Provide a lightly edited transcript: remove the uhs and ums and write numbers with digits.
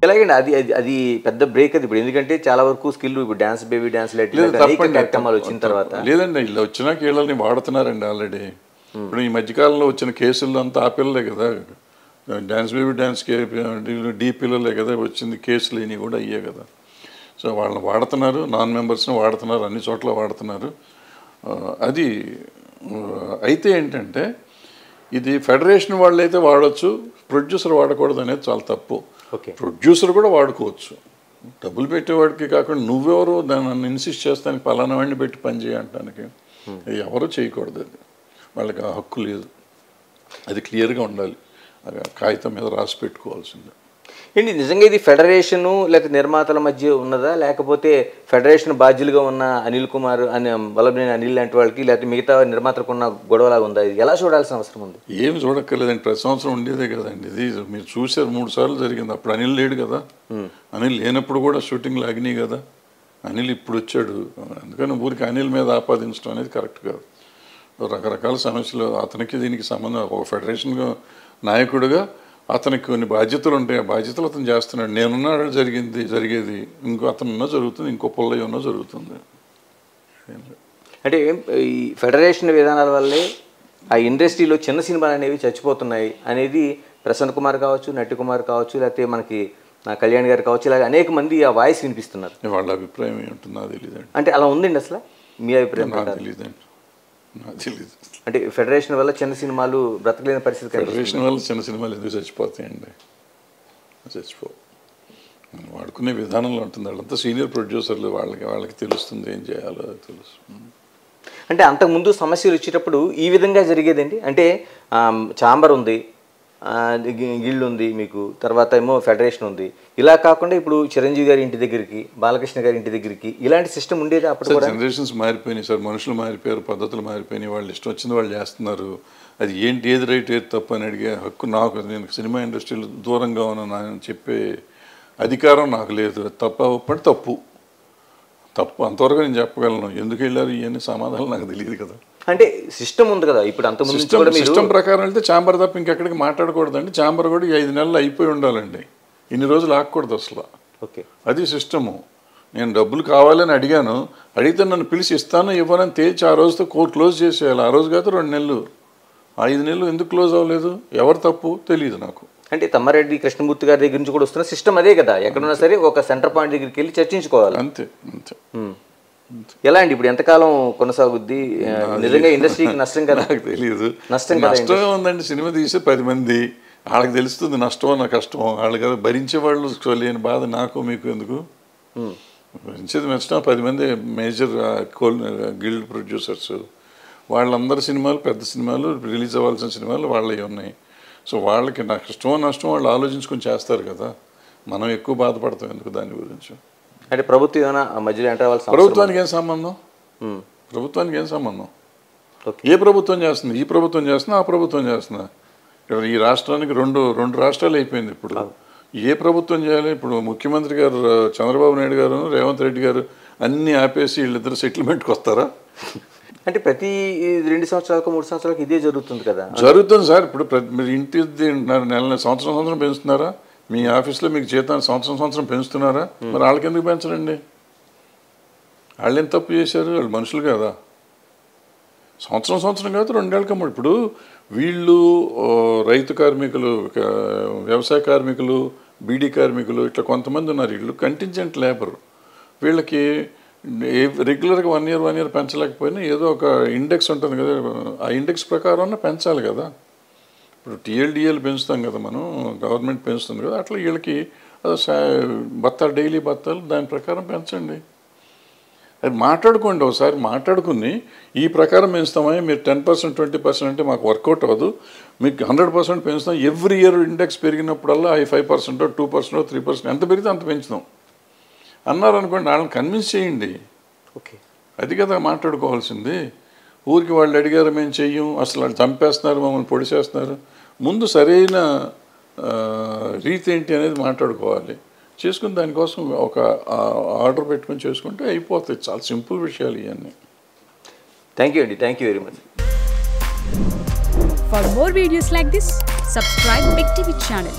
ఎలాగండి అది అది అది పెద్ద బ్రేక్ అది ఇప్పుడు, ఎందుకంటే చాలా వరకు స్కిల్ ఇప్పుడు డ్యాన్స్ బేబీ డ్యాన్స్ కార్యక్రమాలు వచ్చిన తర్వాత లేదండి, ఇలా వచ్చినాక వీళ్ళని వాడుతున్నారండి ఆల్రెడీ. ఇప్పుడు ఈ మధ్యకాలంలో వచ్చిన కేసుల్లో అంతా ఆ పిల్లలే కదా, డ్యాన్స్ బేబీ డ్యాన్స్ డీ పిల్లలే కదా వచ్చింది, కేసులు ఇవి కూడా అయ్యే కదా. సో వాళ్ళని వాడుతున్నారు, నాన్ మెంబర్స్ని వాడుతున్నారు, అన్ని చోట్ల వాడుతున్నారు. అది అయితే ఏంటంటే ఇది ఫెడరేషన్ వాళ్ళు అయితే వాడచ్చు, ప్రొడ్యూసర్ వాడకూడదు అనేది చాలా తప్పు. ప్రొడ్యూసర్ కూడా వాడుకోవచ్చు, డబ్బులు పెట్టేవాడికి కాకుండా నువ్వెవరు దాన్ని ఇన్సిస్ట్ చేస్తానికి పలానా వాడిని పెట్టి పని చేయటానికి ఎవరు చేయకూడదు. అది వాళ్ళకి ఆ హక్కు లేదు, అది క్లియర్గా ఉండాలి, కాగితం మీద రాసి పెట్టుకోవాల్సిందే. ఏంటి నిజంగా ఇది ఫెడరేషను లేకపోతే నిర్మాతల మధ్య ఉన్నదా, లేకపోతే ఫెడరేషన్ బాధ్యులుగా ఉన్న అనిల్ కుమార్ అని వల్లభనేని అనిల్ లాంటి వాళ్ళకి లేకపోతే మిగతా నిర్మాతలకు ఉన్న గొడవలాగా ఉందా? ఇది ఎలా చూడాల్సిన అవసరం ఉంది? ఏమి చూడక్కర్లేదండి, ప్రతి సంవత్సరం ఉండేదే కదండి. ఇది మీరు చూసారు 3 సార్లు జరిగింది. అప్పుడు అనిల్ లేడు కదా, అనిల్ లేనప్పుడు కూడా షూటింగ్లు ఆగినాయి కదా. అనిల్ ఇప్పుడు వచ్చాడు, అందుకని ఊరికి అనిల్ మీద ఆపాదించడం అనేది కరెక్ట్ కాదు. రకరకాల సమస్యలు అతనికి దీనికి సంబంధం. ఒక ఫెడరేషన్ నాయకుడిగా అతనికి కొన్ని బాధ్యతలు ఉంటాయి, ఆ బాధ్యతలు అతను చేస్తున్నాడు. నేనున్నాడు జరిగేది, ఇంకో అతనున్నా జరుగుతుంది, ఇంకో పుల్లయ్య ఉన్నా జరుగుతుంది. అంటే ఈ ఫెడరేషన్ విధానాల వల్లే ఆ ఇండస్ట్రీలో చిన్న సినిమాలు అనేవి చచ్చిపోతున్నాయి అనేది ప్రసన్న కుమార్ కావచ్చు, నటి కుమార్ కావచ్చు, లేకపోతే మనకి కళ్యాణ్ గారు కావచ్చు, ఇలాగ అనేక మంది ఆ వాయిస్ వినిపిస్తున్నారు. వాళ్ళ అభిప్రాయం ఏంటో తెలియదండి. అంటే అలా ఉందండి అసలు మీ అభిప్రాయం? తెలియదండి, తెలియదు. అంటే ఫెడరేషన్ వల్ల చిన్న సినిమాలు బ్రతకలేని పరిస్థితి. ఫెడరేషన్ వల్ల చిన్న సినిమాలు ఎందుకు చచ్చిపోతాయండి? చచ్చిపో, వాడుకునే విధానంలో ఉంటుంది. వాళ్ళంతా సీనియర్ ప్రొడ్యూసర్లు, వాళ్ళకి తెలుస్తుంది ఏం చేయాలో తెలుసు. అంటే అంతకుముందు సమస్యలు వచ్చేటప్పుడు ఈ విధంగా జరిగేదండి. అంటే ఛాంబర్ ఉంది, గిల్డ్ ఉంది మీకు, తర్వాత ఏమో ఫెడరేషన్ ఉంది. ఇలా కాకుండా ఇప్పుడు చిరంజీవి గారి ఇంటి దగ్గరికి, బాలకృష్ణ గారి ఇంటి దగ్గరికి ఇలాంటి సిస్టమ్ ఉండేది అప్పుడు కూడా. జనరేషన్స్ మారిపోయినాయి సార్, మనుషులు మారిపోయారు, పద్ధతులు మారిపోయినాయి, వాళ్ళు ఇష్టం వచ్చింది వాళ్ళు చేస్తున్నారు. అది ఏంటి, ఏది రైట్ ఏది తప్పు అని అడిగే హక్కు నాకు, నేను సినిమా ఇండస్ట్రీలో దూరంగా ఉన్నాను చెప్పే అధికారం నాకు లేదు. తప్ప ఒప్పటి తప్పు అంతవరకు నేను చెప్పగలను. ఎందుకు వెళ్ళారు ఇవన్నీ సమాధానం నాకు తెలియదు కదా. అంటే సిస్టమ్ ఉంది కదా ఇప్పుడు, అంతకుముందు సిస్టమ్ ప్రకారం వెళ్తే ఛాంబర్ తప్ప ఇంకెక్కడికి మాట్లాడకూడదండి. ఛాంబర్ కూడా 5 నెలలు అయిపోయి ఉండాలండి, ఇన్ని రోజులు ఆగకూడదు అసలు. ఓకే, అది సిస్టము. నేను డబ్బులు కావాలని అడిగాను, అడిగితే నన్ను పిలిచి ఇస్తాను ఇవ్వనని తేల్చి ఆ రోజుతో క్లోజ్ చేసేయాలి. ఆ రోజు కాదు 2 నెలలు, 5 నెలలు ఎందుకు క్లోజ్ అవ్వలేదు? ఎవరు తప్పు తెలియదు నాకు. అంటే తమ్మారెడ్డి కృష్ణమూర్తి గారి దగ్గర నుంచి కూడా వస్తున్న సిస్టమ్ అదే కదా, ఎక్కడున్నా సరే ఒక సెంటర్ పాయింట్ దగ్గరికి వెళ్ళి చర్చించుకోవాలి. అంతే. ఎలా అండి ఇప్పుడు ఎంతకాలం కొనసాగుద్ది? నిజంగా ఇండస్ట్రీకి నష్టం కదా? నాకు తెలియదు. నష్టం ఉందండి. సినిమా తీసే 10 మంది, వాళ్ళకి తెలుస్తుంది నష్టమో నా కష్టమో. వాళ్ళు కదా భరించే వాళ్ళు లేని బాధ నాకు మీకు ఎందుకు? భరించేది నష్టం 10 మంది మేజర్ గిల్డ్ ప్రొడ్యూసర్స్, వాళ్ళందరి సినిమాలు పెద్ద సినిమాలు రిలీజ్ అవ్వాల్సిన సినిమాలు వాళ్ళవి ఉన్నాయి. సో వాళ్ళకి నా కష్టమో నష్టమో వాళ్ళు ఆలోచించుకొని చేస్తారు కదా, మనం ఎక్కువ బాధపడతాం ఎందుకు దాని గురించి? అంటే ప్రభుత్వం ఏమైనా మధ్యలో ఎంటర్ అవ్వాల్సిన? ప్రభుత్వానికి ఏం సంబంధం? ప్రభుత్వానికి ఏం సంబంధం? ఏ ప్రభుత్వం చేస్తుంది? ఈ ప్రభుత్వం చేస్తున్నా, ఆ ప్రభుత్వం చేస్తున్నా? ఈ రాష్ట్రానికి రెండు రాష్ట్రాలు అయిపోయింది ఇప్పుడు. ఏ ప్రభుత్వం చేయాలి? ఇప్పుడు ముఖ్యమంత్రి గారు చంద్రబాబు నాయుడు గారు, రేవంత్ రెడ్డి గారు అన్నీ ఆపేసి వీళ్ళిద్దరు సెటిల్మెంట్కి వస్తారా? అంటే ప్రతి 2 సంవత్సరాలకు 3 సంవత్సరాలకు ఇదే జరుగుతుంది కదా? జరుగుతుంది సార్. ఇప్పుడు మీరు ఇంటి సంవత్సరం పెంచుతున్నారా? మీ ఆఫీస్లో మీకు జీతాన్ని సంవత్సరం పెంచుతున్నారా? మరి వాళ్ళకి ఎందుకు పెంచరండి? వాళ్ళు ఎంత తప్పు చేశారు? వాళ్ళు మనుషులు కదా. సంవత్సరం కాదు 2 ఏళ్ళ కమ్మ. ఇప్పుడు వీళ్ళు రైతు కార్మికులు, వ్యవసాయ కార్మికులు, బీడీ కార్మికులు, ఇట్లా కొంతమంది ఉన్నారు. వీళ్ళు కంటింజెంట్ లేబర్. వీళ్ళకి రెగ్యులర్గా 1 ఇయర్ పెంచలేకపోయినా ఏదో ఒక ఇండెక్స్ ఉంటుంది కదా, ఆ ఇండెక్స్ ప్రకారం పెంచాలి కదా. ఇప్పుడు టీఎల్డిఎల్ పెంచుతాం కదా మనం, గవర్నమెంట్ పెంచుతుంది కదా, అట్లా వీళ్ళకి బత్తాలు డైలీ బత్తాలు దాని ప్రకారం పెంచండి. అది మాట్లాడుకోండి, ఒకసారి మాట్లాడుకుని ఈ ప్రకారం పెంచుతామా, మీరు 10% 20% అంటే మాకు వర్కౌట్ అవ్వదు, మీకు 100% పెంచుతాం. ఎవ్రీ ఇయర్ ఇండెక్స్ పెరిగినప్పుడల్లా 5% 2% 3% ఎంత పెరిగితే అంత పెంచుతాం అన్నారనుకోండి, వాళ్ళని కన్విన్స్ చేయండి. ఓకే, అది కదా మాట్లాడుకోవాల్సింది. ఊరికి వాళ్ళు అడిగారు మేము చెయ్యం, అసలు వాళ్ళు చంపేస్తున్నారు, మమ్మల్ని పొడిచేస్తున్నారు. ముందు సరైన రీతి ఏంటి అనేది మాట్లాడుకోవాలి. చేసుకుని దానికోసం ఒక ఆర్డర్ పెట్టుకొని చేసుకుంటే అయిపోతాయి. చాలా సింపుల్ విషయాలు ఇవన్నీ. థ్యాంక్ యూ అండి, thank you very much. For more videos like this, subscribe Big TV channel.